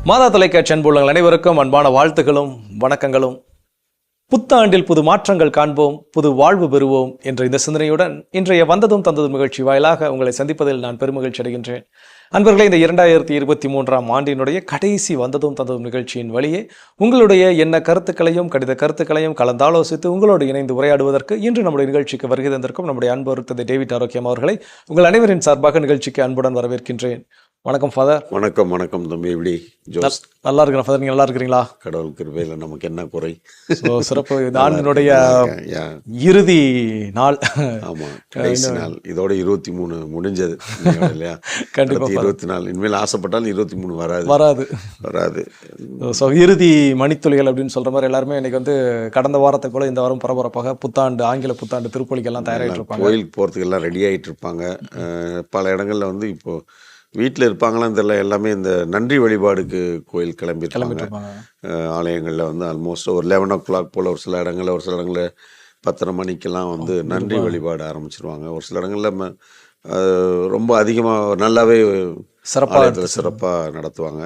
மாதா தொலைக்காட்சி அன்புள்ளங்கள் அனைவருக்கும் அன்பான வாழ்த்துக்களும் வணக்கங்களும். புத்தாண்டில் புது மாற்றங்கள் காண்போம், புது வாழ்வு பெறுவோம் என்ற இந்த சிந்தனையுடன் இன்றைய வந்ததும் தந்ததும் நிகழ்ச்சி வாயிலாக உங்களை சந்திப்பதில் நான் பெருமகிழ்ச்சி அடைகின்றேன். அன்பர்களே, இந்த 2023ஆம் ஆண்டினுடைய கடைசி வந்ததும் தந்ததும் நிகழ்ச்சியின் வழியே உங்களுடைய என்ன கருத்துக்களையும் கடித கருத்துக்களையும் கலந்தாலோசித்து உங்களோடு இணைந்து உரையாடுவதற்கு இன்று நம்முடைய நிகழ்ச்சிக்கு வருகை தந்திருக்கும் நம்முடைய அன்பு தந்தை டேவிட் ஆரோக்கியம் அவர்களை உங்கள் அனைவரின் சார்பாக நிகழ்ச்சிக்கு அன்புடன் வரவேற்கின்றேன். வணக்கம் ஃபாதர். வணக்கம். வணக்கம் தம்பி. எப்படி ஜோஸ்? நல்லா இருக்கிறேன் ஃபாதர், நீங்கள் நல்லா இருக்கிறீங்களா? கடவுள் கிருபையில் நமக்கு என்ன குறை? சிறப்பு. இந்த ஆண்டினுடைய இறுதி நாள். ஆமாம், கடைசி நாள். இதோட 23 முடிஞ்சது இல்லையா? கண்டிப்பாக 24. இனிமேல் ஆசைப்பட்டாலும் 23 வராது. ஸோ இறுதி மணித்துளிகள் அப்படின்னு சொல்கிற மாதிரி எல்லாருமே இன்னைக்கு கடந்த வாரத்தை போல இந்த வாரம் பரபரப்பாக புத்தாண்டு, ஆங்கில புத்தாண்டு திருப்பலிக்கெல்லாம் தயாராகிட்டு இருப்பாங்க. கோயிலுக்கு போகிறதுக்கு எல்லாம் ரெடி ஆகிட்டு இருப்பாங்க. பல இடங்களில் இப்போது வீட்டில் இருப்பாங்களான்னு தெரியல, எல்லாமே இந்த நன்றி வழிபாடுக்கு கோயில் கிளம்பியிருப்பாங்க. ஆலயங்களில் ஆல்மோஸ்ட் ஒரு 11 o'clock போல், ஒரு சில இடங்களில் 10:30 மணிக்கெல்லாம் நன்றி வழிபாடு ஆரம்பிச்சிருவாங்க. ஒரு சில இடங்களில் ரொம்ப அதிகமாக நல்லாவே சிறப்பாக நடத்துவாங்க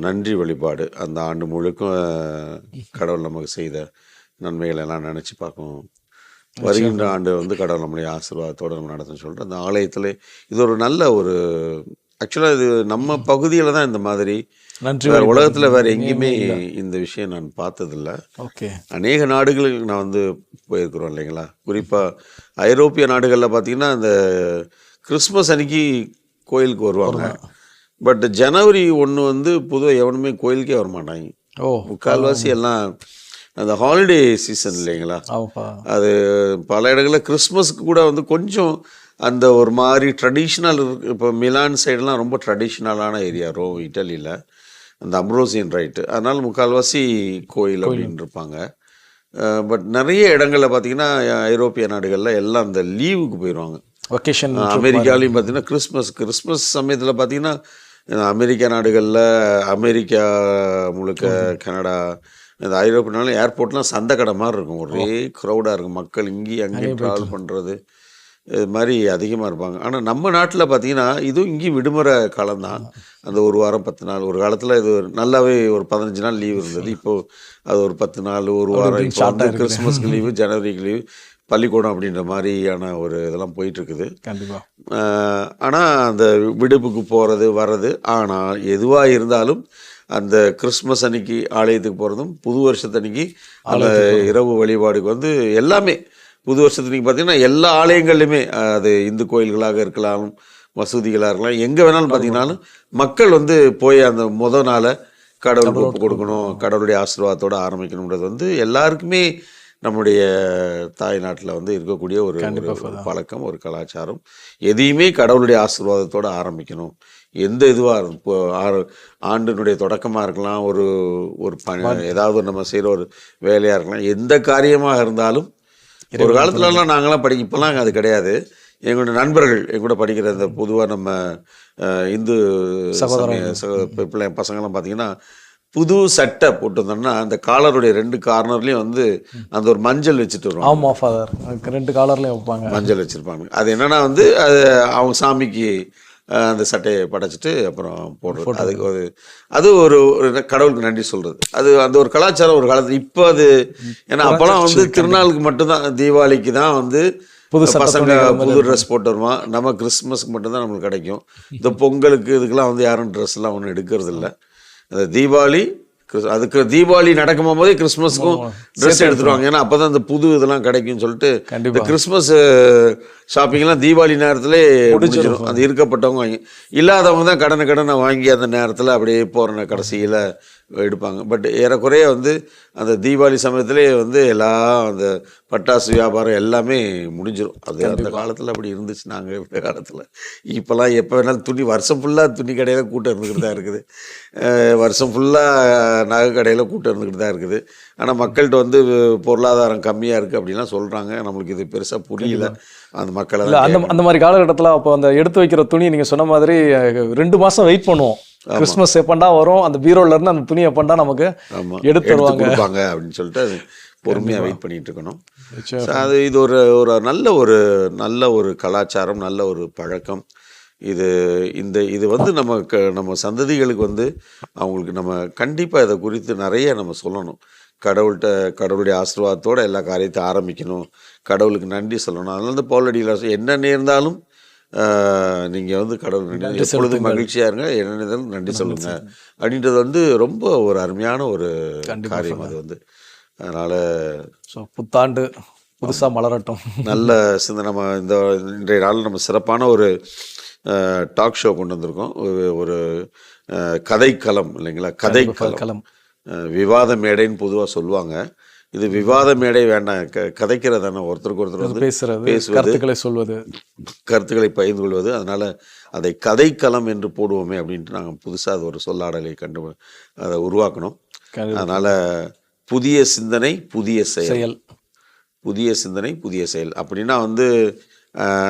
நன்றி வழிபாடு. அந்த ஆண்டு முழுக்கும் கடவுள் நமக்கு செய்த நன்மைகளை எல்லாம் நினச்சி பார்க்கும். வருகின்ற ஆண்டு கடவுள் நம்முடைய ஆசீர்வாதத்தோடு நம்ம நடத்துன்னு சொல்லிட்டு அந்த ஆலயத்தில் இது ஒரு நல்ல ஒரு ஆக்சுவலாக இது நம்ம பகுதியில் தான் இந்த மாதிரி உலகத்தில் வேறு எங்கேயுமே இந்த விஷயம் நான் பார்த்ததில்லை. அநேக நாடுகளுக்கு நான் போயிருக்கிறோம் இல்லைங்களா? குறிப்பாக ஐரோப்பிய நாடுகளில் பார்த்திங்கன்னா இந்த கிறிஸ்மஸ் அன்னைக்கு கோயிலுக்கு வருவாங்க. பட் ஜனவரி 1 பொதுவாக எவனுமே கோயிலுக்கே வரமாட்டாங்க. முக்கால்வாசி எல்லாம் அந்த ஹாலிடே சீசன் இல்லைங்களா? அது பல இடங்களில் கிறிஸ்மஸ்க்கு கூட கொஞ்சம் அந்த ஒரு மாதிரி ட்ரெடிஷ்னல் இருக்குது. இப்போ மிலான் சைடெலாம் ரொம்ப ட்ரெடிஷ்னலான ஏரியா இட்டலியில், அந்த அம்ரோசியன் ரைட்டு. அதனால் முக்கால்வாசி கோயில் அப்படின்னு இருப்பாங்க. பட் நிறைய இடங்களில் பார்த்திங்கன்னா ஐரோப்பிய நாடுகளில் எல்லாம் அந்த லீவுக்கு போயிடுவாங்க. வெக்கேஷன். அமெரிக்காலையும் பார்த்திங்கன்னா கிறிஸ்மஸ் சமயத்தில் பார்த்திங்கன்னா அமெரிக்கா நாடுகளில், அமெரிக்கா முழுக்க, கனடா, இந்த ஐரோப்பியனாலும் ஏர்போர்ட்லாம் சந்தை கடை மாதிரி இருக்கும். ஒரே க்ரௌடாக இருக்கும். மக்கள் இங்கேயும் அங்கேயும் ட்ராவல் பண்ணுறது இது மாதிரி அதிகமாக இருப்பாங்க. ஆனால் நம்ம நாட்டில் பார்த்திங்கன்னா இதுவும் இங்கேயும் விடுமுறை காலம்தான். அந்த ஒரு வாரம் 10 நாள். ஒரு காலத்தில் இது நல்லாவே ஒரு 15 நாள் லீவு இருந்தது. இப்போது அது ஒரு 10 நாள், ஒரு வாரம். இப்போ கிறிஸ்மஸ்க்கு லீவு, ஜனவரிக்கு லீவு, பள்ளிக்கூடம் அப்படின்ற மாதிரியான ஒரு இதெல்லாம் போயிட்டுருக்குது. கண்டிப்பாக. ஆனால் அந்த விடுப்புக்கு போகிறது வர்றது. ஆனால் எதுவாக இருந்தாலும் அந்த கிறிஸ்மஸ் அன்னைக்கு ஆலயத்துக்கு போகிறதும், புது வருஷத்தன்னைக்கு அந்த இரவு வழிபாடுக்கு எல்லாமே புது வருஷத்தன்னைக்கு பார்த்திங்கன்னா எல்லா ஆலயங்கள்லையுமே, அது இந்து கோயில்களாக இருக்கலாம், மசூதிகளாக இருக்கலாம், எங்கே வேணாலும் பார்த்திங்கனாலும் மக்கள் போய் அந்த முதல் நாளை கடவுளுக்கு ஒப்பு கொடுக்கணும், கடவுளுடைய ஆசீர்வாதத்தோடு ஆரம்பிக்கணுன்றது எல்லாருக்குமே நம்முடைய தாய்நாட்டில் இருக்கக்கூடிய ஒரு பழக்கம், ஒரு கலாச்சாரம். எதையுமே கடவுளுடைய ஆசீர்வாதத்தோடு ஆரம்பிக்கணும். எந்த இதுவாக இருக்கும், இப்போ ஆண்டினுடைய தொடக்கமாக இருக்கலாம், ஏதாவது நம்ம செய்கிற ஒரு வேலையாக இருக்கலாம், எந்த காரியமாக இருந்தாலும். ஒரு காலத்துலலாம் நாங்களாம் இப்போலாம் அது கிடையாது. எங்களுடைய நண்பர்கள் எங்கூட படிக்கிற இந்த பொதுவாக நம்ம இந்து பிள்ளை பசங்கள்லாம் பார்த்திங்கன்னா புது சட்டை போட்டு வந்தோம்னா அந்த காலருடைய 2 கார்னர்லேயும் அந்த ஒரு மஞ்சள் வச்சுட்டு வருவாங்க. ஆமாம் ஃபாதர், 2 காலர்லேயும் வைப்பாங்க, மஞ்சள் வச்சுருப்பாங்க. அது என்னென்னா அது அவங்க சாமிக்கு அந்த சட்டையை படைச்சிட்டு அப்புறம் போடுறது. அதுக்கு அது ஒரு கடவுளுக்கு நன்றி சொல்கிறது. அது அந்த ஒரு கலாச்சாரம் ஒரு காலத்தில். இப்போ அது ஏன்னா அப்போலாம் திருநாளுக்கு மட்டும்தான், தீபாவளிக்கு தான் பசங்க புது ட்ரெஸ் போட்டு வருவான். நம்ம கிறிஸ்மஸ்க்கு மட்டும்தான் நம்மளுக்கு கிடைக்கும். இந்த பொங்கலுக்கு இதுக்கெல்லாம் யாரும் ட்ரெஸ்லாம் ஒன்றும் எடுக்கிறது இல்லை. அந்த தீபாவளி, அதுக்கு தீபாவளி நடக்கும் போதே கிறிஸ்மஸ்க்கும் ட்ரெஸ் எடுத்துருவாங்க. ஏன்னா அப்போ தான் அந்த புது இதெல்லாம் கிடைக்கும்னு சொல்லிட்டு இந்த கிறிஸ்மஸ் ஷாப்பிங்லாம் தீபாவளி நேரத்தில் முடிஞ்சிடும். அது இருக்கப்பட்டவங்க வாங்கி, இல்லாதவங்க தான் கடனை வாங்கி அந்த நேரத்தில் அப்படியே போகிற கடைசியில் எடுப்பாங்க. பட் ஏறக்குறைய அந்த தீபாவளி சமயத்திலே எல்லாம் அந்த பட்டாசு வியாபாரம் எல்லாமே முடிஞ்சிடும். அது அந்த காலத்தில் அப்படி இருந்துச்சு. நாங்கள் இருந்த காலத்தில். இப்போல்லாம் எப்போ வேணாலும் துணி, வருஷம் ஃபுல்லாக துணி கடையில் கூட்டம் இருந்துக்கிட்டு தான் இருக்குது. வருஷம் ஃபுல்லாக நகை கடையில் கூட்டம் இருந்துக்கிட்டு தான் இருக்குது. ஆனால் மக்கள்கிட்ட பொருளாதாரம் கம்மியாக இருக்குது அப்படின்லாம் சொல்கிறாங்க. நம்மளுக்கு இது பெருசாக புரியல. அந்த மக்களை அந்த மாதிரி காலகட்டத்தில் அப்போ அந்த எடுத்து வைக்கிற துணி நீங்கள் சொன்ன மாதிரி 2 மாதம் வெயிட் பண்ணுவோம். கிறிஸ்மஸ் எப்பண்டா வரும், அந்த பீரோல இருந்து அந்த துணி எப்பண்டா நமக்கு எடுத்து கொடுப்பாங்க அப்படின்னு சொல்லிட்டு பொறுமையாக வெயிட் பண்ணிட்டு இருக்கணும். அது இது ஒரு நல்ல ஒரு கலாச்சாரம், நல்ல ஒரு பழக்கம். இது வந்து நம்ம சந்ததிகளுக்கு வந்து அவங்களுக்கு நம்ம கண்டிப்பாக இதை குறித்து நிறைய நம்ம சொல்லணும். கடவுளுடைய ஆசீர்வாதத்தோட எல்லா காரியத்தையும் ஆரம்பிக்கணும், கடவுளுக்கு நன்றி சொல்லணும். அதனால வந்து பவுலடியில் என்ன நேர்ந்தாலும் நீங்கள் வந்து கடவுள் நன்றி எப்பொழுதும் மகிழ்ச்சியாக இருங்க, என்ன நேர்ந்தாலும் நன்றி சொல்லுங்க அப்படின்றது வந்து ரொம்ப ஒரு அருமையான ஒரு காரியம் அது வந்து. அதனால் புத்தாண்டு புதுசாக மலரட்டும். நல்ல சிந்தனை. நம்ம இன்றைய நாளில் நம்ம சிறப்பான ஒரு டாக் ஷோ கொண்டு வந்திருக்கோம். ஒரு கதைக்களம் இல்லைங்களா, கதைக்களம், விவாத மேடைன்னு பொதுவாக சொல்லுவாங்க. இது விவாத மேடை வேண்டாம், கதைக்கிறதான, ஒருத்தருக்கு ஒருத்தர் வந்து பேசுவது, கருத்துக்களை பகிர்ந்து கொள்வது. அதனால அதை கதைக்களம் என்று போடுவோமே அப்படின்ட்டு நாங்கள் புதுசாக அது ஒரு சொல்லாடலை அதை உருவாக்கணும். அதனால புதிய சிந்தனை புதிய செயல், புதிய சிந்தனை புதிய செயல் அப்படின்னா வந்து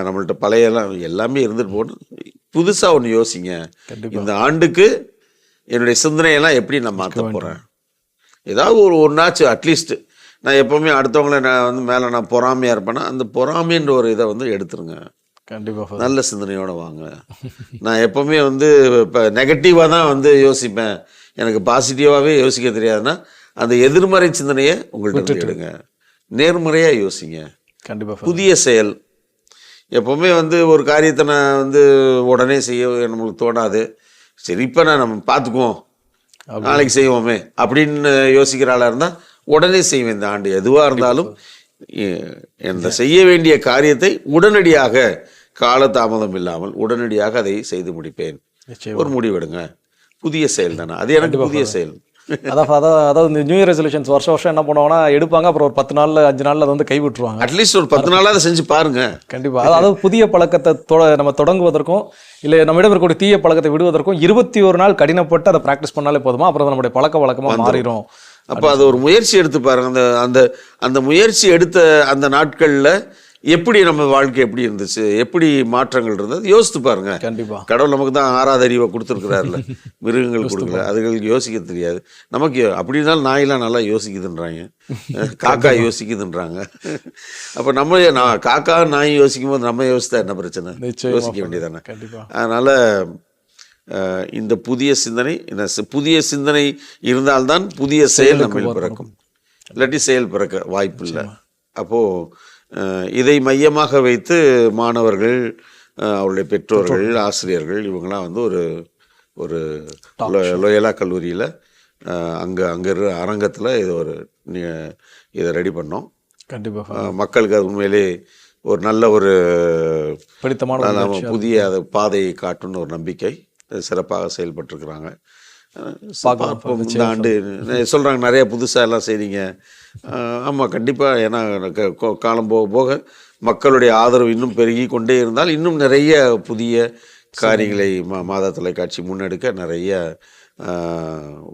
நம்மள்ட்ட பழையெல்லாம் எல்லாமே இருந்துட்டு போகணும், புதுசாக ஒன்று யோசிங்க. இந்த ஆண்டுக்கு என்னுடைய சிந்தனையெல்லாம் எப்படி நான் மாற்ற போகிறேன், ஏதாவது ஒரு நாச்சு அட்லீஸ்ட். நான் எப்போவுமே அடுத்தவங்களை நான் வந்து மேலே நான் பொறாமையாக இருப்பேன்னா அந்த பொறாமைன்ற ஒரு இதை வந்து எடுத்துருங்க. கண்டிப்பாக நல்ல சிந்தனையோடு வாங்க. நான் எப்போவுமே வந்து இப்போ நெகட்டிவாக தான் வந்து யோசிப்பேன், எனக்கு பாசிட்டிவாகவே யோசிக்க தெரியாதுன்னா அந்த எதிர்மறை சிந்தனையை உங்கள்கிட்ட எடுங்க, நேர்மறையாக யோசிங்க. கண்டிப்பாக புதிய செயல். எப்போவுமே வந்து ஒரு காரியத்தை நான் வந்து உடனே செய்ய நம்மளுக்கு தோணாது. சரி இப்போ நம்ம பார்த்துக்குவோம், நாளைக்கு செய்வோமே அப்படின்னு யோசிக்கிற ஆளாக இருந்தால் உடனே செய்வேன். இந்த ஆண்டு எதுவாக இருந்தாலும் இந்த செய்ய வேண்டிய காரியத்தை உடனடியாக, காலதாமதம் இல்லாமல் உடனடியாக அதை செய்து முடிப்பேன். ஒரு முடிவெடுங்க. புதிய செயல் தானே அது, எனக்கு புதிய செயல். அதாவது இந்த நியூ இயர் ரெசல்யூஷன்ஸ் வருஷம் வருஷம் என்ன பண்ணுவாங்கன்னா எடுப்பாங்க, அப்புறம் ஒரு 10 நாள்ல 5 நாள்ல அதை வந்து கைவிட்டுருவாங்க. அட்லீஸ்ட் ஒரு 10 நாளாவது செஞ்சு பாருங்க. கண்டிப்பா. அதாவது புதிய பழக்கத்தை நம்ம தொடங்குவதற்கும் இல்லை நம்மிடம் இருக்கக்கூடிய தீய பழக்கத்தை விடுவதற்கும் 21 நாள் கடினப்பட்டு அதை ப்ராக்டிஸ் பண்ணாலே போதுமா, அப்புறம் நம்முடைய பழக்க வழக்கமா மாறிடும். அப்போ அது ஒரு முயற்சி எடுத்து பாருங்க. அந்த முயற்சி எடுத்த அந்த நாட்கள்ல எப்படி நம்ம வாழ்க்கை எப்படி இருந்துச்சு, எப்படி மாற்றங்கள் இருந்தது யோசித்து பாருங்க. கண்டிப்பா. கடவுள் நமக்கு தான் 6வது அறிவை கொடுத்துருக்கிறாருல, மிருகங்கள் கொடுக்கல, அதுகளுக்கு யோசிக்க தெரியாது. நமக்கு அப்படி இருந்தாலும் நாயெல்லாம் நல்லா யோசிக்குதுன்றாங்க, காக்கா யோசிக்குதுன்றாங்க. அப்போ நான் காக்கா நாய் யோசிக்கும் போது நம்ம யோசித்தா என்ன பிரச்சனை, யோசிக்க வேண்டியதானே. அதனால இந்த புதிய சிந்தனை இருந்தால்தான் புதிய செயல் நம்ம பிறக்கும், இல்லாட்டி செயல் பிறக்க வாய்ப்பு இல்லை. அப்போது இதை மையமாக வைத்து மாணவர்கள், அவருடைய பெற்றோர்கள், ஆசிரியர்கள் இவங்கெல்லாம் வந்து ஒரு லோயலா கல்லூரியில் அங்கே அரங்கத்தில் இதை ரெடி பண்ணோம். கண்டிப்பாக மக்களுக்கு அது உண்மையிலே ஒரு நல்ல ஒரு புதிய பாதையை காட்டுன்னு ஒரு நம்பிக்கை. சிறப்பாக செயல்பட்டுருக்குறாங்க. இந்த ஆண்டு சொல்கிறாங்க நிறைய புதுசாக எல்லாம் செய்றீங்க. ஆமாம், கண்டிப்பாக. ஏன்னா காலம் போக போக மக்களுடைய ஆதரவு இன்னும் பெருகி கொண்டே இருந்தால் இன்னும் நிறைய புதிய காரியங்களை மாதா தொலைக்காட்சி முன்னெடுக்க நிறைய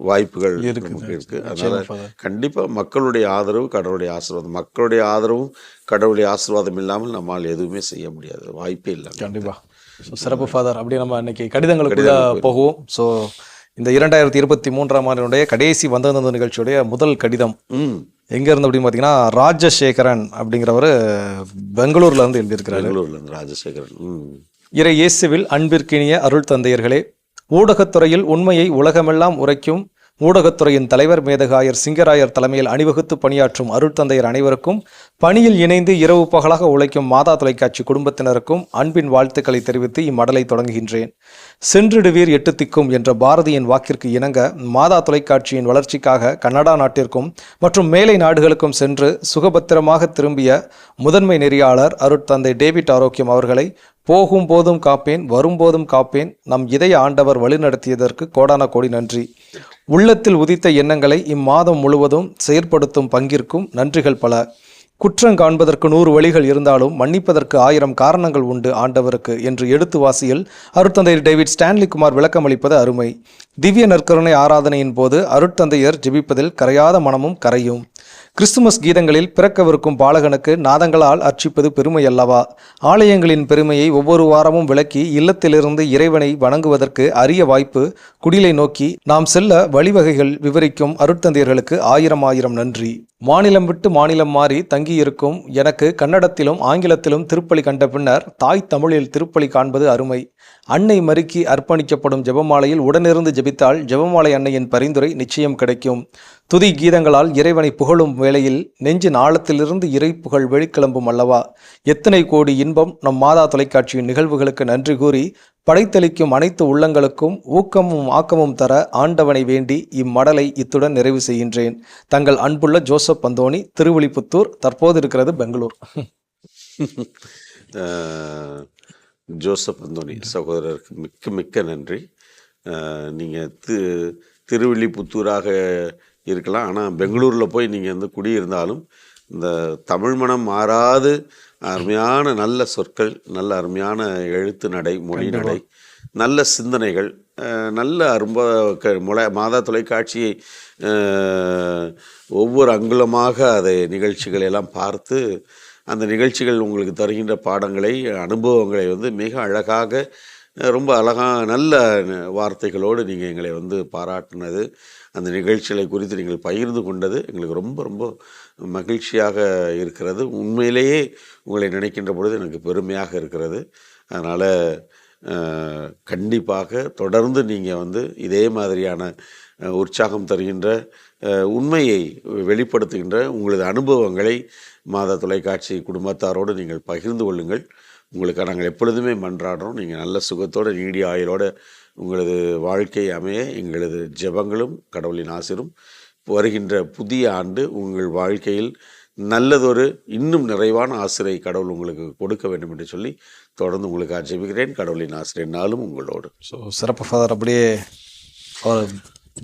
வாய்ப்புகள் நமக்கு இருக்குது. அதனால் கண்டிப்பாக மக்களுடைய ஆதரவு, கடவுளுடைய ஆசீர்வாதம், மக்களுடைய ஆதரவும் கடவுளுடைய ஆசீர்வாதம் இல்லாமல் நம்மால் எதுவுமே செய்ய முடியாது, வாய்ப்பே இல்லை. கண்டிப்பாக. சிறப்பு ஃபாதர். அப்படி நம்ம இன்னைக்கு கடிதங்களுக்கு போகுவோம். ஸோ இந்த 2023ஆம் ஆண்டினுடைய கடைசி வந்த நிகழ்ச்சியுடைய முதல் கடிதம் எங்க இருந்து அப்படின்னு பார்த்தீங்கன்னா, ராஜசேகரன் அப்படிங்கிறவர் பெங்களூர்ல இருந்து எழுதியிருக்கிறார். பெங்களூர்ல இருந்து ராஜசேகரன். இறை இயேசுவில் அன்பிற்கினிய அருள் தந்தையர்களே, ஊடகத்துறையில் உண்மையை உலகமெல்லாம் உரைக்கும் ஊடகத்துறையின் தலைவர் மேதகாயர் சிங்கராயர் தலைமையில் அணிவகுத்து பணியாற்றும் அருட்தந்தையர் அனைவருக்கும், பணியில் இணைந்து இரவு பகலாக உழைக்கும் மாதா தொலைக்காட்சி குடும்பத்தினருக்கும் அன்பின் வாழ்த்துக்களை தெரிவித்து இம்மடலை தொடங்குகின்றேன். சென்றிடுவீர் 8 திக்கும் என்ற பாரதியின் வாக்கிற்கு இணங்க மாதா தொலைக்காட்சியின் வளர்ச்சிக்காக கனடா நாட்டிற்கும் மற்றும் மேலை நாடுகளுக்கும் சென்று சுகபத்திரமாக திரும்பிய முதன்மை நெறியாளர் அருட்தந்தை டேவிட் ஆரோக்கியம் அவர்களை போகும் போதும் காப்பேன், வரும்போதும் காப்பேன், நம் இதய ஆண்டவர் வழிநடத்தியதற்கு கோடான கோடி நன்றி. உள்ளத்தில் உதித்த எண்ணங்களை இம்மாதம் முழுவதும் செயற்படுத்தும் பங்கிற்கும் நன்றிகள் பல. குற்றம் காண்பதற்கு 100 வழிகள் இருந்தாலும் மன்னிப்பதற்கு 1000 காரணங்கள் உண்டு ஆண்டவருக்கு என்று எடுத்து வாசியில் அருட்தந்தையர் டேவிட் ஸ்டான்லி குமார் விளக்கமளிப்பது அருமை. திவ்ய நற்கருணை ஆராதனையின் போது அருட்தந்தையர் ஜெபிப்பதில் கரையாத மனமும் கரையும். கிறிஸ்துமஸ் கீதங்களில் பிறக்கவிருக்கும் பாலகனுக்கு நாதங்களால் அர்ச்சிப்பது பெருமை அல்லவா? ஆலயங்களின் பெருமையை ஒவ்வொரு வாரமும் விளக்கி இல்லத்திலிருந்து இறைவனை வணங்குவதற்கு அரிய வாய்ப்பு. குடிலை நோக்கி நாம் செல்ல வழிவகைகள் விவரிக்கும் அருட்தந்தையர்களுக்கு 1000 நன்றி. மாநிலம் விட்டு மாநிலம் மாறி தங்கியிருக்கும் எனக்கு கன்னடத்திலும் ஆங்கிலத்திலும் திருப்பலி கண்ட பின்னர் தாய் தமிழில் திருப்பலி காண்பது அருமை. அன்னை மரிக்கு அர்ப்பணிக்கப்படும் ஜெபமாலையில் உடனிருந்து ஜெபித்தால் ஜெபமாலை அன்னையின் பரிந்துரை நிச்சயம் கிடைக்கும். துதி கீதங்களால் இறைவனை புகழும் வேளையில் நெஞ்சின் ஆழத்திலிருந்து இறை புகழ் வெளிக்கிளம்பும் அல்லவா. எத்தனை கோடி இன்பம் நம் மாதா தொலைக்காட்சியின் நிகழ்வுகளுக்கு நன்றி கூறி படைத்தளிக்கும் அனைத்து உள்ளங்களுக்கும் ஊக்கமும் ஆக்கமும் தர ஆண்டவனை வேண்டி இம்மடலை இத்துடன் நிறைவு செய்கின்றேன். தங்கள் அன்புள்ள ஜோசப் அந்தோணி, திருவிழிப்புத்தூர், தற்போது இருக்கிறது பெங்களூர். ஜோசப் அந்தோணி சகோதரருக்கு மிக்க மிக்க நன்றி. நீங்கள் திருவில்லிபுத்தூராக இருக்கலாம், ஆனால் பெங்களூரில் போய் நீங்கள் வந்து குடியிருந்தாலும் இந்த தமிழ் மனம் மாறாது அருமையான நல்ல சொற்கள், நல்ல அருமையான எழுத்து நடை, மொழி நடை, நல்ல சிந்தனைகள், நல்ல மாதா தொலைக்காட்சியை ஒவ்வொரு அங்குலமாக அதை நிகழ்ச்சிகளை எல்லாம் பார்த்து அந்த நிகழ்ச்சிகள் உங்களுக்கு தருகின்ற பாடங்களை, அனுபவங்களை வந்து மிக அழகாக, ரொம்ப அழகாக நல்ல வார்த்தைகளோடு நீங்கள் எங்களை வந்து பாராட்டினது, அந்த நிகழ்ச்சிகளை குறித்து நீங்கள் பகிர்ந்து கொண்டது எங்களுக்கு ரொம்ப ரொம்ப மகிழ்ச்சியாக இருக்கிறது. உண்மையிலேயே உங்களை நினைக்கின்ற பொழுது எனக்கு பெருமையாக இருக்கிறது. அதனால் கண்டிப்பாக தொடர்ந்து நீங்கள் வந்து இதே மாதிரியான உற்சாகம் தருகின்ற, உண்மையை வெளிப்படுத்துகின்ற உங்களது அனுபவங்களை மாதா தொலைக்காட்சி குடும்பத்தாரோடு நீங்கள் பகிர்ந்து கொள்ளுங்கள். உங்களுக்கு நாங்கள் எப்பொழுதுமே மன்றாடுறோம். நீங்கள் நல்ல சுகத்தோடு நீடிய ஆயுளோடு உங்களது வாழ்க்கை அமைய எங்களது ஜெபங்களும் கடவுளின் ஆசீரும். வருகின்ற புதிய ஆண்டு உங்கள் வாழ்க்கையில் நல்லதொரு இன்னும் நிறைவான ஆசிரியை கடவுள் உங்களுக்கு கொடுக்க வேண்டும் என்று சொல்லி தொடர்ந்து உங்களுக்கு ஜெபிக்கிறேன். கடவுளின் ஆசிரியர் நாளும் உங்களோடு. ஸோ சிறப்பு ஃபாதர். அப்படியே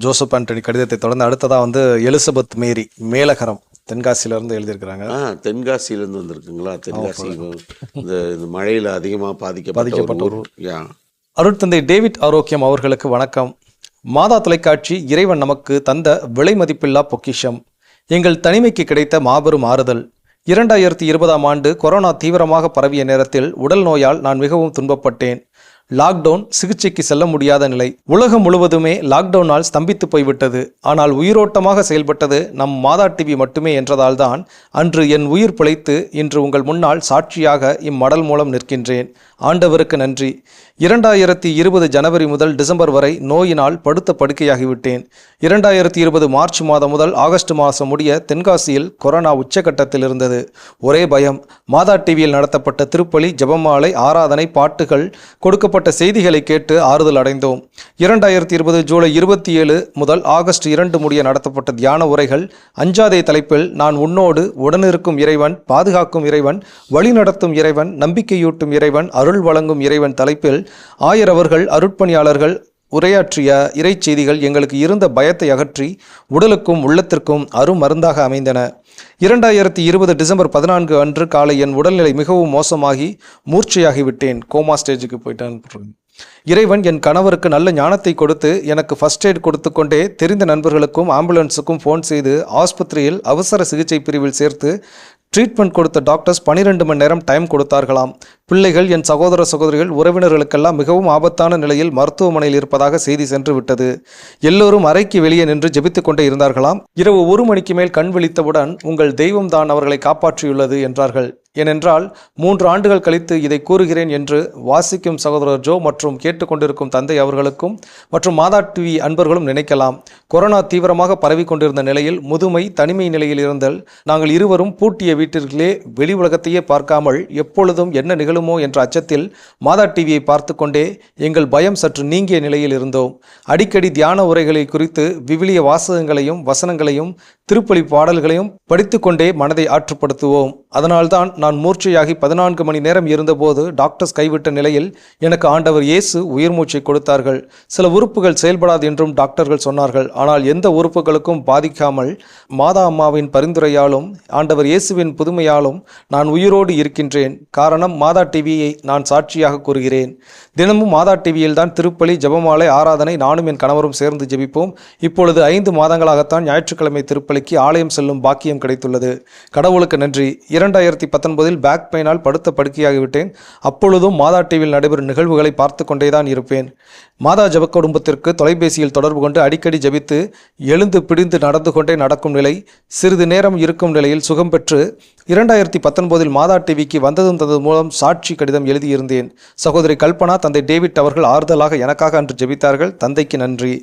ஜோசப் ஆண்டனி கடிதத்தை தொடர்ந்து அடுத்ததாக வந்து எலிசபெத் மேரி மேலகரம் தென்காசியிலேருந்து எழுதியிருக்கிறாங்க. தென்காசியிலேருந்து வந்திருக்குங்களா? தென்காசி இந்த மழையில் அதிகமாக பாதிக்கப்பட்ட ஒரு அருட்தந்தை டேவிட் ஆரோக்கியம் அவர்களுக்கு வணக்கம். மாதா தொலைக்காட்சி இறைவன் நமக்கு தந்த விலை மதிப்பில்லா பொக்கிஷம். எங்கள் தனிமைக்கு கிடைத்த மாபெரும் ஆறுதல். 2020ஆம் ஆண்டு கொரோனா தீவிரமாக பரவிய நேரத்தில் உடல் நோயால் நான் மிகவும் துன்பப்பட்டேன். லாக்டவுன், சிகிச்சைக்கு செல்ல முடியாத நிலை. உலகம் முழுவதுமே லாக்டவுனால் ஸ்தம்பித்து போய்விட்டது. ஆனால் உயிரோட்டமாக செயல்பட்டது நம் மாதா டிவி மட்டுமே என்றதால் தான் அன்று என் உயிர் பிழைத்து இன்று உங்கள் முன்னால் சாட்சியாக இம்மடல் மூலம் நிற்கின்றேன். ஆண்டவருக்கு நன்றி. 2020 ஜனவரி முதல் டிசம்பர் வரை நோயினால் படுத்த படுக்கையாகிவிட்டேன். 2020 மார்ச் மாதம் முதல் ஆகஸ்ட் மாதம் முடிய தென்காசியில் கொரோனா உச்சகட்டத்தில் இருந்தது. ஒரே பயம். மாதா டிவியில் நடத்தப்பட்ட திருப்பலி, ஜெபமாலை, ஆராதனை, பாட்டுகள், கொடுக்கப்பட்ட செய்திகளை கேட்டு ஆறுதல் அடைந்தோம். 2020 ஜூலை 27 முதல் ஆகஸ்ட் 2 முடிய நடத்தப்பட்ட தியான உரைகள் அஞ்சாதே தலைப்பில் நான் உன்னோடு, உடனிருக்கும் இறைவன், பாதுகாக்கும் இறைவன், வழிநடத்தும் இறைவன், நம்பிக்கையூட்டும் இறைவன், அருள் வழங்கும் இறைவன் தலைப்பில் ஆயரவர்கள், அருட்பணியாளர்கள் உரையாற்றிய இறை செய்திகள் எங்களுக்கு இருந்த பயத்தை அகற்றி உடலுக்கும் உள்ளத்திற்கும் அருமருந்தாக அமைந்தன. 2020 டிசம்பர் 14 அன்று காலை என் உடல்நிலை மிகவும் மோசமாகி மூர்ச்சையாகிவிட்டேன். கோமா ஸ்டேஜுக்கு போயிட்டான். இறைவன் என் கணவருக்கு நல்ல ஞானத்தை கொடுத்து எனக்கு ஃபர்ஸ்ட் எய்ட் கொடுத்து கொண்டே தெரிந்த நண்பர்களுக்கும் ஆம்புலன்ஸுக்கும் ஃபோன் செய்து ஆஸ்பத்திரியில் அவசர சிகிச்சை பிரிவில் சேர்த்து ட்ரீட்மெண்ட் கொடுத்த டாக்டர்ஸ் 12 மணி நேரம் டைம் கொடுத்தார்களாம். பிள்ளைகள், என் சகோதர சகோதரிகள், உறவினர்களுக்கெல்லாம் மிகவும் ஆபத்தான நிலையில் மருத்துவமனையில் இருப்பதாக செய்தி சென்று விட்டது. எல்லோரும் அறைக்கு வெளியே நின்று ஜெபித்துக் கொண்டே இருந்தார்களாம். இரவு 1 மணிக்கு மேல் கண் விழித்தவுடன் உங்கள் தெய்வம் தான் அவர்களை காப்பாற்றியுள்ளது என்றார்கள். ஏனென்றால் 3 ஆண்டுகள் கழித்து இதை கூறுகிறேன் என்று வாசிக்கும் சகோதரர் ஜோ மற்றும் கேட்டுக்கொண்டிருக்கும் தந்தை அவர்களுக்கும் மற்றும் மாதா டிவி அன்பர்களும் நினைக்கலாம். கொரோனா தீவிரமாக பரவி கொண்டிருந்த நிலையில் முதுமை, தனிமை நிலையில் இருந்தல் நாங்கள் இருவரும் பூட்டிய வீட்டிற்குள்ளே வெளி உலகத்தையே பார்க்காமல் எப்பொழுதும் என்ன நிகழுமோ என்ற அச்சத்தில் மாதா டிவியை பார்த்து கொண்டே எங்கள் பயம் சற்று நீங்கிய நிலையில் இருந்தோம். அடிக்கடி தியான உரைகளை குறித்து விவிலிய வாசகங்களையும் வசனங்களையும் திருப்பலி பாடல்களையும் படித்துக்கொண்டே மனதை ஆற்றுப்படுத்துவோம். அதனால்தான் நான் மூர்ச்சையாகி 14 மணி நேரம் இருந்தபோது டாக்டர்ஸ் கைவிட்ட நிலையில் எனக்கு ஆண்டவர் இயேசு உயிர் மூச்சை கொடுத்தார்கள். சில உறுப்புகள் செயல்படாது என்றும் டாக்டர்கள் சொன்னார்கள். ஆனால் எந்த உறுப்புகளுக்கும் பாதிக்காமல் மாதா அம்மாவின் பரிந்துரையாலும் ஆண்டவர் இயேசுவின் புதுமையாலும் நான் உயிரோடு இருக்கின்றேன். காரணம், மாதா டிவியை நான் சாட்சியாக கூறுகிறேன். தினமும் மாதா டிவியில் தான் திருப்பலி, ஜெபமாலை, ஆராதனை நானும் என் கணவரும் சேர்ந்து ஜெபிப்போம். இப்பொழுது 5 மாதங்களாகத்தான் ஞாயிற்றுக்கிழமை திருப்பலிக்கு ஆலயம் செல்லும் பாக்கியம் கிடைத்துள்ளது. கடவுளுக்கு நன்றி. 2019 பேக் பெயினால் படுத்த படுக்கையாகிவிட்டேன். அப்பொழுதும் மாதா டிவியில் நடைபெறும் நிகழ்வுகளை பார்த்து கொண்டேதான் இருப்பேன். மாதா ஜப குடும்பத்திற்கு தொலைபேசியில் தொடர்பு கொண்டு அடிக்கடி ஜபித்து எழுந்து பிடிந்து நடந்து கொண்டே நடக்கும் நிலை, சிறிது நேரம் இருக்கும் நிலையில் சுகம் பெற்று 2019 மாதா டிவிக்கு வந்ததும் தந்தது மூலம் சாட்சி கடிதம் எழுதியிருந்தேன். சகோதரி கல்பனா, தந்தை டேவிட் அவர்கள் ஆறுதலாக எனக்காக அன்று ஜெபித்தார்கள். தந்தைக்கு நன்றி.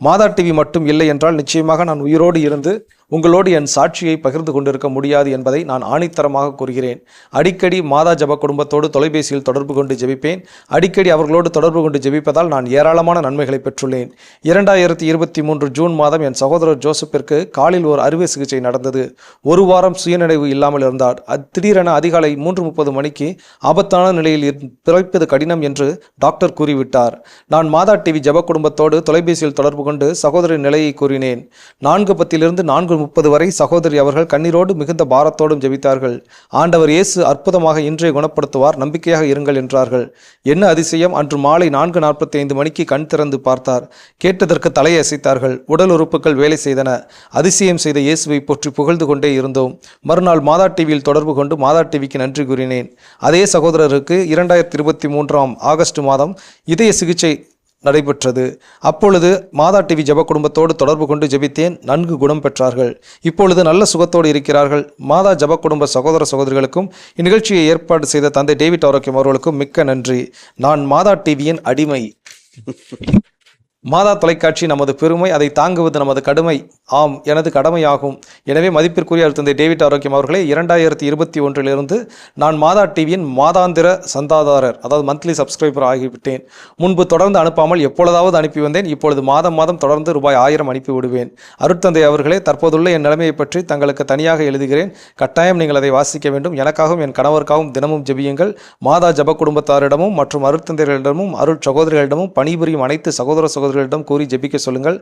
மாதா டிவி மட்டும் இல்லை என்றால் நிச்சயமாக நான் உயிரோடு இருந்து உங்களோடு என் சாட்சியை பகிர்ந்து கொண்டிருக்க முடியாது என்பதை நான் ஆணித்தரமாக கூறுகிறேன். அடிக்கடி மாதா ஜப குடும்பத்தோடு தொலைபேசியில் தொடர்பு கொண்டு ஜெபிப்பேன். அடிக்கடி அவர்களோடு தொடர்பு கொண்டு ஜெபிப்பதால் நான் ஏராளமான நன்மைகளை பெற்றுள்ளேன். 2023 ஜூன் மாதம் என் சகோதரர் ஜோசப்பிற்கு காலில் ஒரு அறுவை சிகிச்சை நடந்தது. ஒரு வாரம் சுயநினைவு இல்லாமல் இருந்தார். திடீரென அதிகாலை 3:30 மணிக்கு ஆபத்தான நிலையில் பிறப்பது கடினம் என்று டாக்டர் கூறிவிட்டார். நான் மாதா டிவி ஜப குடும்பத்தோடு தொலைபேசியில் தொடர்பு கொண்டு சகோதரின் நிலையை கூறினேன். 4:10 4:30 வரை சகோதரி அவர்கள் கண்ணீரோடு மிகுந்த பாரத்தோடும் ஜெபித்தார்கள். ஆண்டவர் இயேசு அற்புதமாக இன்றைய குணப்படுத்துவார், நம்பிக்கையாக இருங்கள் என்றார்கள். என்ன அதிசயம்! அன்று மாலை 4:45 மணிக்கு கண் திறந்து பார்த்தார். கேட்டதற்கு தலையை அசைத்தார்கள். உடல் உறுப்புகள் வேலை செய்தன. அதிசயம் செய்த இயேசுவை போற்றி புகழ்ந்து கொண்டே இருந்தோம். மறுநாள் மாதா டிவியில் தொடர்பு கொண்டு மாதா டிவிக்கு நன்றி கூறினேன். அதே சகோதரருக்கு 2023 ஆகஸ்ட் மாதம் இதய சிகிச்சை நடைபெற்றது. அப்பொழுது மாதா டிவி ஜப குடும்பத்தோடு தொடர்பு கொண்டு ஜெபித்தேன். நன்கு குணம் பெற்றார்கள். இப்பொழுது நல்ல சுகத்தோடு இருக்கிறார்கள். மாதா ஜப குடும்ப சகோதர சகோதரிகளுக்கும் இந்நிகழ்ச்சியை ஏற்பாடு செய்த தந்தை டேவிட் ஆரோக்கியம் அவர்களுக்கும் மிக்க நன்றி. நான் மாதா டிவியின் அடிமை. மாதா தொலைக்காட்சி நமது பெருமை, அதை தாங்குவது நமது கடமை. ஆம், எனது கடமையாகும். எனவே மதிப்பிற்குரிய தந்தை டேவிட் ஆரோக்கியம் அவர்களே, 2021 நான் மாதா டிவியின் மாதாந்திர சந்தாதாரர், அதாவது மந்த்லி சப்ஸ்கிரைபர் ஆகிவிட்டேன். முன்பு தொடர்ந்து அனுப்பாமல் எப்பொழுதாவது அனுப்பி வந்தேன். இப்பொழுது மாதம் தொடர்ந்து ரூபாய் 1000 அனுப்பி விடுவேன். அருட்தந்தை அவர்களே, தற்போதுள்ள என் நிலைமையை பற்றி தங்களுக்கு தனியாக எழுதுகிறேன். கட்டாயம் நீங்கள் அதை வாசிக்க வேண்டும். எனக்காகவும் என் கணவருக்காகவும் தினமும் ஜெபியுங்கள். மாதா ஜப குடும்பத்தாரிடமும் மற்றும் அருட்தந்தைகளிடமும் அருள் சகோதரிகளிடமும் பணிபுரியும் அனைத்து சகோதரிடம் கூறி ஜெபிக்க சொல்லுங்கள்.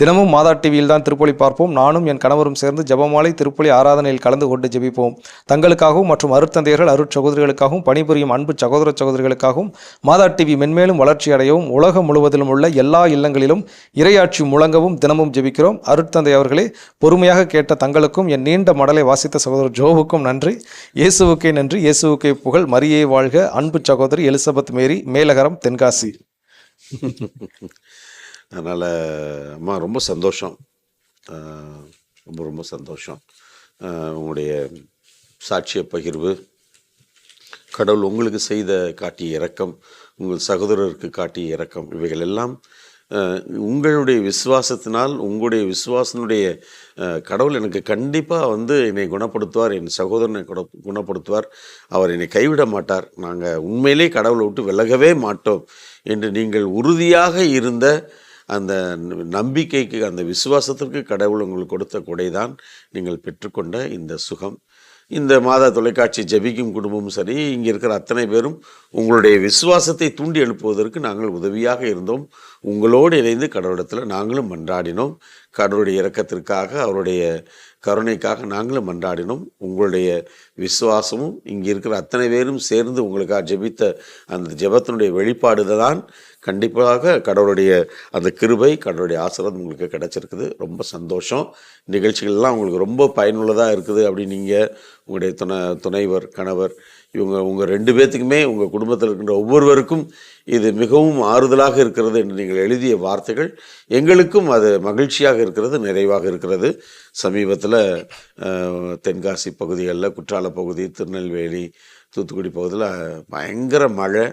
தினமும் மாதா டிவியில் தான் திருப்பலி பார்ப்போம். நானும் என் கணவரும் சேர்ந்து ஜபமாலை திருப்பலி ஆராதனையில் கலந்து கொண்டு ஜெபிப்போம். தங்களுக்காகவும் மற்றும் அருட்தந்தையர்கள் அருட்சகோதரிகளுக்காகவும் பணிபுரியும் அன்பு சகோதர சகோதரிகளுக்காகவும் மாதா டிவி மென்மேலும் வளர்ச்சி அடையவும் உலகம் முழுவதிலும் உள்ள எல்லா இல்லங்களிலும் இறையாட்சி முழங்கவும் தினமும் ஜெபிக்கிறோம். அருட்தந்தை அவர்களே, பொறுமையாக கேட்ட தங்களுக்கும் என் நீண்ட மடலை வாசித்த சகோதரர் ஜோவுக்கும் நன்றி. இயேசுவுக்கே நன்றி. இயேசுவுக்கே புகழ். மரியே வாழ்க. அன்பு சகோதரி எலிசபெத் மேரி, மேலகரம், தென்காசி. அதனால் அம்மா ரொம்ப சந்தோஷம், ரொம்ப சந்தோஷம். உங்களுடைய சாட்சிய பகிர்வு, கடவுள் உங்களுக்கு செய்த காட்டிய இரக்கம், உங்கள் சகோதரருக்கு காட்டிய இரக்கம், இவைகள் எல்லாம் உங்களுடைய விசுவாசத்தினால், உங்களுடைய விசுவாசனுடைய கடவுள் எனக்கு கண்டிப்பாக என்னை குணப்படுத்துவார், என் சகோதரனை குணப்படுத்துவார், அவர் என்னை கைவிட மாட்டார், நாங்கள் உண்மையிலே கடவுளை விட்டு விலகவே மாட்டோம் என்று நீங்கள் உறுதியாக இருந்த அந்த நம்பிக்கைக்கு, அந்த விசுவாசத்திற்கு கடவுள் உங்களுக்கு கொடுத்த கொடைதான் நீங்கள் பெற்றுக்கொண்ட இந்த சுகம். இந்த மாதா தொலைக்காட்சி ஜெபிக்கும் குடும்பமும் சரி, இங்கே இருக்கிற அத்தனை பேரும் உங்களுடைய விசுவாசத்தை தூண்டி எழுப்புவதற்கு நாங்கள் உதவியாக இருந்தோம். உங்களோடு இணைந்து கடவுளிடத்தில் நாங்களும் மன்றாடினோம். கடவுளுடைய இரக்கத்திற்காக, அவருடைய கருணைக்காக நாங்களும் மன்றாடினோம். உங்களுடைய விசுவாசமும் இங்கே இருக்கிற அத்தனை பேரும் சேர்ந்து உங்களுக்காக ஜெபித்த அந்த ஜெபத்தினுடைய வெளிப்பாடு தான் கண்டிப்பாக கடவுளுடைய அந்த கிருபை, கடவுளுடைய ஆசீர்வாதம் உங்களுக்கு கிடைச்சிருக்குது. ரொம்ப சந்தோஷம். நிகழ்ச்சிகள்லாம் உங்களுக்கு ரொம்ப பயனுள்ளதாக இருக்குது அப்படின்னு நீங்கள், உங்களுடைய துணைவர், கணவர், உங்கள் 2 பேர்த்துக்குமே, உங்கள் குடும்பத்தில் இருக்கின்ற ஒவ்வொருவருக்கும் இது மிகவும் ஆறுதலாக இருக்கிறது என்று நீங்கள் எழுதிய வார்த்தைகள் எங்களுக்கும் அது மகிழ்ச்சியாக இருக்கிறது, நிறைவாக இருக்கிறது. சமீபத்தில் தென்காசி பகுதிகளில், குற்றால பகுதி, திருநெல்வேலி, தூத்துக்குடி பகுதியில் பயங்கர மழை.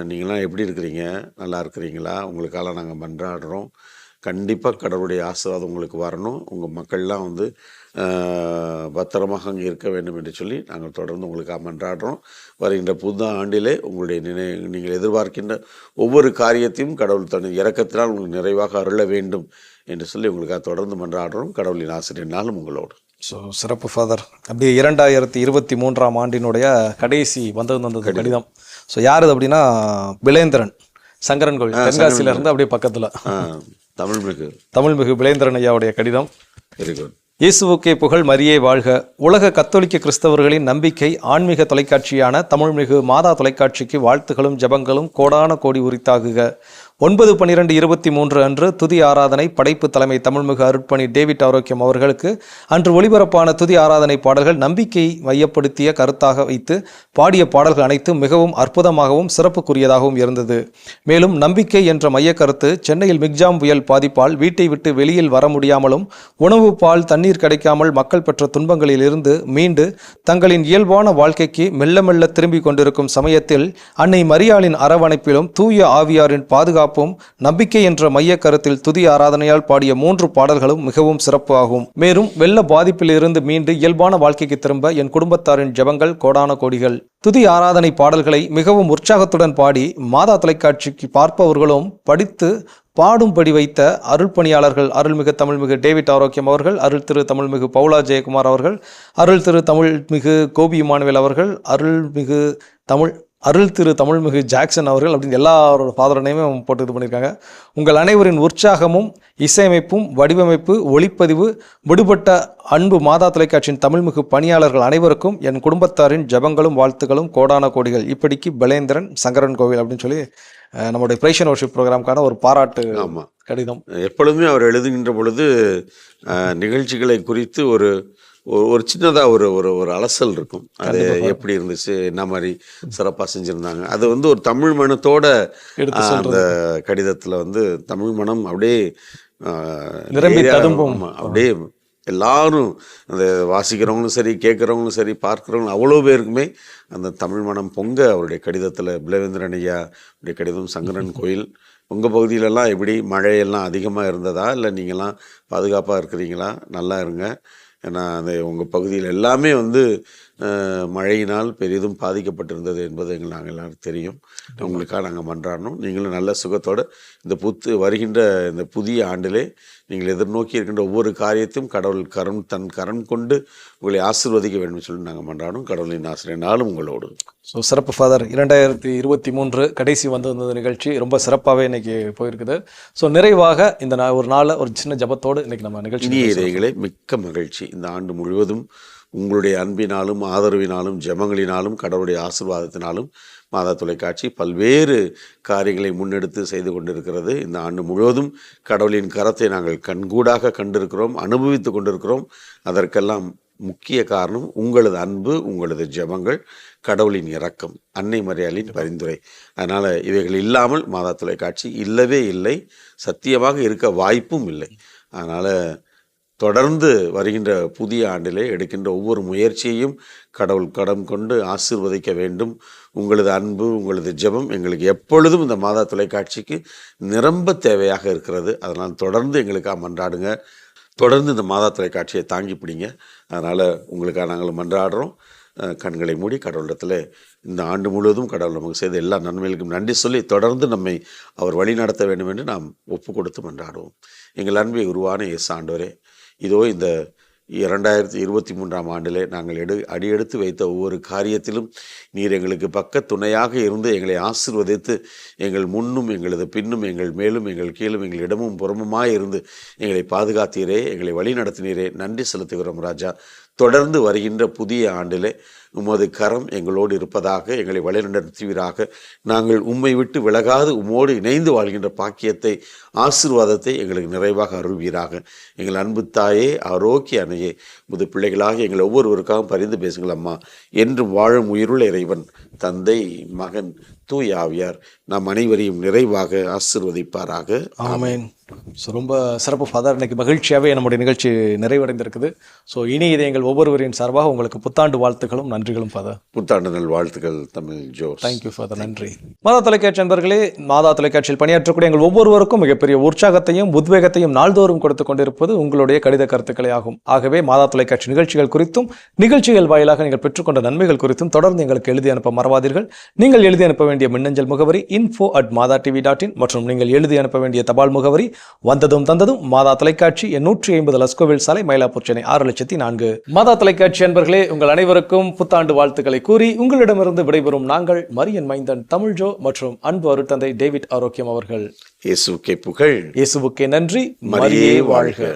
நீங்களாம் எப்படி இருக்கிறீங்க? நல்லா இருக்கிறீங்களா? உங்களுக்காக நாங்கள் மன்றாடுறோம். கண்டிப்பாக கடவுளுடைய ஆசீர்வாதம் உங்களுக்கு வரணும். உங்கள் மக்கள்லாம் பத்திரமாக அங்கே இருக்க வேண்டும் என்று சொல்லி நாங்கள் தொடர்ந்து உங்களுக்காக மன்றாடுறோம். வருகின்ற புது ஆண்டிலே உங்களுடைய நீங்கள் எதிர்பார்க்கின்ற ஒவ்வொரு காரியத்தையும் கடவுள் தன் இரக்கத்தினால் உங்களுக்கு நிறைவாக அருள வேண்டும் என்று சொல்லி உங்களுக்காக தொடர்ந்து மன்றாடுறோம். கடவுளின் ஆசிரியர்னாலும் உங்களோடு. ஸோ சிறப்பு ஃபாதர். அப்படியே 2023 ஆண்டினுடைய கடைசி வந்தது கடிதம். ஸோ யார் அது அப்படின்னா, பிலேந்திரன், சங்கரன் கோவில், தென்காசியில இருந்து அப்படியே பக்கத்தில் தமிழ்மிகு பிலேந்திரன் ஐயாவுடைய கடிதம். Very good. இயேசுவுக்கே புகழ். மரியே வாழ்க. உலக கத்தோலிக்க கிறிஸ்தவர்களின் நம்பிக்கை ஆன்மீக தொலைக்காட்சியான தமிழ்மிகு மாதா தொலைக்காட்சிக்கு வாழ்த்துகளும் ஜபங்களும் கோடான கோடி உரித்தாகுக. 9/12/23 அன்று துதி ஆராதனை படைப்பு தலைமை தமிழ்மிகு அருட்பணி டேவிட் ஆரோக்கியம் அவர்களுக்கு அன்று ஒளிபரப்பான துதி ஆராதனை பாடல்கள் நம்பிக்கை மையப்படுத்திய கருத்தாக வைத்து பாடிய பாடல்கள் அனைத்தும் மிகவும் அற்புதமாகவும் சிறப்புக்குரியதாகவும் இருந்தது. மேலும் நம்பிக்கை என்ற மைய கருத்து சென்னையில் மிக்ஜாம் புயல் பாதிப்பால் வீட்டை விட்டு வெளியில் வர முடியாமலும் உணவு பால் தண்ணீர் கிடைக்காமல் மக்கள் பெற்ற துன்பங்களில் இருந்து மீண்டு தங்களின் இயல்பான வாழ்க்கைக்கு மெல்ல மெல்ல திரும்பிக் கொண்டிருக்கும் சமயத்தில் அன்னை மரியாளின் அரவணைப்பிலும் தூய ஆவியாரின் பாதுகாப்பும் நம்பிக்கை என்ற மைய கருத்தில் துதி ஆராதனையால் பாடிய 3 பாடல்களும் மிகவும் சிறப்பு ஆகும். மேலும் வெள்ள பாதிப்பில் இருந்து மீண்டு இயல்பான வாழ்க்கைக்கு திரும்ப என் குடும்பத்தாரின் ஜெபங்கள் கோடான கோடிகள். துதி ஆராதனை பாடல்களை மிகவும் உற்சாகத்துடன் பாடி மாதா தொலைக்காட்சிக்கு பார்ப்பவர்களும் படித்து பாடும்படி வைத்த அருள் பணியாளர்கள் அருள்மிகு தமிழ்மிகு டேவிட் ஆரோக்கியம் அவர்கள், அருள் திரு தமிழ்மிகு பவுலா ஜெயக்குமார் அவர்கள், அருள் திரு தமிழ்மிகு கோபி இமானுவேல் அவர்கள், அருள் திரு தமிழ்மிகு ஜாக்சன் அவர்கள் அப்படின்னு எல்லாரோட ஃபாதரனையுமே போட்டு இது பண்ணியிருக்காங்க. உங்கள் அனைவரின் உற்சாகமும் இசையமைப்பும் வடிவமைப்பு ஒளிப்பதிவு விடுபட்ட அன்பு மாதா தொலைக்காட்சியின் தமிழ்மிகு பணியாளர்கள் அனைவருக்கும் என் குடும்பத்தாரின் ஜெபங்களும் வாழ்த்துக்களும் கோடான கோடிகள். இப்படிக்கு பலேந்திரன் சங்கரன் கோவில் அப்படின்னு சொல்லி நம்முடைய பிரைஷன் வர்ஷிப் ப்ரோக்ராம்கான ஒரு பாராட்டு கடிதம். எப்பொழுதுமே அவர் எழுதுகின்ற பொழுது நிகழ்ச்சிகளை குறித்து ஒரு சின்னதாக ஒரு அலசல் இருக்கும். அது எப்படி இருந்துச்சு, என்ன மாதிரி சிறப்பாக செஞ்சுருந்தாங்க, அது ஒரு தமிழ் மனத்தோட அந்த கடிதத்தில் தமிழ் மனம் அப்படியே அப்படியே எல்லாரும் அந்த வாசிக்கிறவங்களும் சரி கேட்குறவங்களும் சரி பார்க்குறவங்களும் அவ்வளோ பேருக்குமே அந்த தமிழ் மனம் பொங்க அவருடைய கடிதத்தில் பிளவேந்திரன் ஐயா உடைய கடிதம் சங்கரன் கோயில் உங்கள் பகுதியிலலாம் எப்படி மழையெல்லாம் அதிகமாக இருந்ததா, இல்லை நீங்கள்லாம் பாதுகாப்பாக இருக்கிறீங்களா, நல்லா இருங்க. ஏன்னா அந்த உங்கள் பகுதியில் எல்லாமே மழையினால் பெரிதும் பாதிக்கப்பட்டிருந்தது என்பது நாங்கள் எல்லாரும் தெரியும். உங்களுக்காக நாங்கள் மன்றாடணும். நீங்களும் நல்ல சுகத்தோடு வருகின்ற இந்த புதிய ஆண்டிலே நீங்கள் எதிர்நோக்கி இருக்கின்ற ஒவ்வொரு காரியத்தையும் கடவுள் தன் கரம் கொண்டு உங்களை ஆசீர்வதிக்க வேண்டும் சொல்லி நாங்கள் மன்றாடணும். கடவுளின் ஆசிரியனாலும் உங்களோடு. ஸோ சிறப்பு ஃபாதர், 2023 கடைசி வந்த நிகழ்ச்சி ரொம்ப சிறப்பாகவே இன்னைக்கு போயிருக்குது. ஸோ நிறைவாக இந்த ஒரு நாளை ஒரு சின்ன ஜபத்தோடு இன்னைக்கு நம்ம நிகழ்ச்சி மிக்க மகிழ்ச்சி. இந்த ஆண்டு முழுவதும் உங்களுடைய அன்பினாலும் ஆதரவினாலும் ஜெபங்களினாலும் கடவுளுடைய ஆசீர்வாதத்தினாலும் மாதா தொலைக்காட்சி பல்வேறு காரியங்களை முன்னெடுத்து செய்து கொண்டிருக்கிறது. இந்த ஆண்டு முழுவதும் கடவுளின் கரத்தை நாங்கள் கண்கூடாக கண்டிருக்கிறோம், அனுபவித்து கொண்டிருக்கிறோம். அதற்கெல்லாம் முக்கிய காரணம் உங்களது அன்பு, உங்களது ஜெபங்கள், கடவுளின் இரக்கம், அன்னை மரியாளின் பரிந்துரை. அதனால் இவைகள் இல்லாமல் மாதா தொலைக்காட்சி இல்லவே இல்லை, சத்தியமாக இருக்க வாய்ப்பும் இல்லை. அதனால் தொடர்ந்து வருகின்ற புதிய ஆண்டிலே எடுக்கின்ற ஒவ்வொரு முயற்சியையும் கடவுள் கடம் கொண்டு ஆசீர்வதிக்க வேண்டும். உங்களது அன்பு, உங்களது ஜெபம் எங்களுக்கு எப்பொழுதும் இந்த மாதா தொலைக்காட்சிக்கு நிரம்ப தேவையாக இருக்கிறது. அதனால் தொடர்ந்து எங்களுக்காக மன்றாடுங்க. தொடர்ந்து இந்த மாதா தொலைக்காட்சியை தாங்கி பிடிங்க. அதனால் உங்களுக்காக நாங்கள் மன்றாடுறோம். கண்களை மூடி கடவுளிடத்தில் இந்த ஆண்டு முழுவதும் கடவுள் நமக்கு செய்த எல்லா நன்மைகளுக்கும் நன்றி சொல்லி தொடர்ந்து நம்மை அவர் வழி நடத்த வேண்டும் என்று நாம் ஒப்பு கொடுத்து மன்றாடுவோம். எங்கள் அன்பை உருவான இயேசு ஆண்டவரே, இதோ இந்த 2023ஆம் ஆண்டிலே நாங்கள் அடியெடுத்து வைத்த ஒவ்வொரு காரியத்திலும் நீர் எங்களுக்கு பக்க துணையாக இருந்து எங்களை ஆசீர்வதித்து எங்கள் முன்னும் எங்களது பின்னும் எங்கள் மேலும் எங்கள் கீழும் எங்கள் இடமும் புறமுமாய் இருந்து எங்களை பாதுகாத்தீரே, எங்களை வழி நடத்தினீரே. நன்றி செலுத்துகிறோம் ராஜா. தொடர்ந்து வருகின்ற புதிய ஆண்டிலே உமது கரம் எங்களோடு இருப்பதாக, எங்களை வழிநடத்துவீராக. நாங்கள் உம்மை விட்டு விலகாது உம்மோடு இணைந்து வாழ்கின்ற பாக்கியத்தை, ஆசீர்வாதத்தை எங்களுக்கு நிறைவாக அருள்வீராக. எங்கள் அன்பு தாயே, ஆரோக்கிய அன்னையே, முது பிள்ளைகளாக எங்கள் ஒவ்வொருவருக்காகவும் பரிந்து பேசுங்கள் அம்மா. என்றும் வாழும் உயிருள்ள இறைவன் தந்தை, மகன், தூய ஆவியார் நாம் அனைவரையும் நிறைவாக ஆசீர்வதிப்பாராக. ஆமென். ஸோ ரொம்ப சிறப்பு ஃபாதர். இன்னைக்கு மகிழ்ச்சியாகவே நம்முடைய நிகழ்ச்சி நிறைவடைந்திருக்குது. ஸோ இனி இதை எங்கள் ஒவ்வொருவரின் சார்பாக உங்களுக்கு புத்தாண்டு வாழ்த்துக்களும் நன்றிகளும் ஃபாதர். புத்தாண்டு நல் வாழ்த்துக்கள் தமிழ் ஜோ. Thank you father. நன்றி. மாதா தொலைக்காட்சி நண்பர்களே, மாதா தொலைக்காட்சியில் பணியாற்றக்கூடிய எங்கள் ஒவ்வொருவருக்கும் மிகப்பெரிய உற்சாகத்தையும் உத்வேகத்தையும் நாள்தோறும் கொடுத்து கொண்டிருப்பது உங்களுடைய கடித கருத்துக்களே ஆகும். ஆகவே மாதா தொலைக்காட்சி நிகழ்ச்சிகள் குறித்தும் நிகழ்ச்சிகள் வாயிலாக நீங்கள் பெற்றுக்கொண்ட நன்மைகள் குறித்தும் தொடர்ந்து எங்களுக்கு எழுதி அனுப்ப மறவாதீர்கள். நீங்கள் எழுதி அனுப்ப வேண்டிய மின்னஞ்சல் முகவரி info@madatv.in மற்றும் நீங்கள் எழுதி அனுப்ப வேண்டிய தபால் முகவரி வந்ததும் தந்ததும் மாதா தொலைக்காட்சி 150 லஸ்கோவில் சாலை, மயிலாப்பூர், சென்னை 6004. மாதா தொலைக்காட்சி அன்பர்களே, உங்கள் அனைவருக்கும் புத்தாண்டு வாழ்த்துக்களை கூறி உங்களிடமிருந்து விடைபெறும் நாங்கள் மரியன் மைந்தன் தமிழ் ஜோ மற்றும் அன்பு அருட்தந்தை டேவிட் ஆரோக்கியம் அவர்கள். இயேசுவுக்கே புகழ், இயேசுவுக்கே நன்றி, மரியே வாழ்க.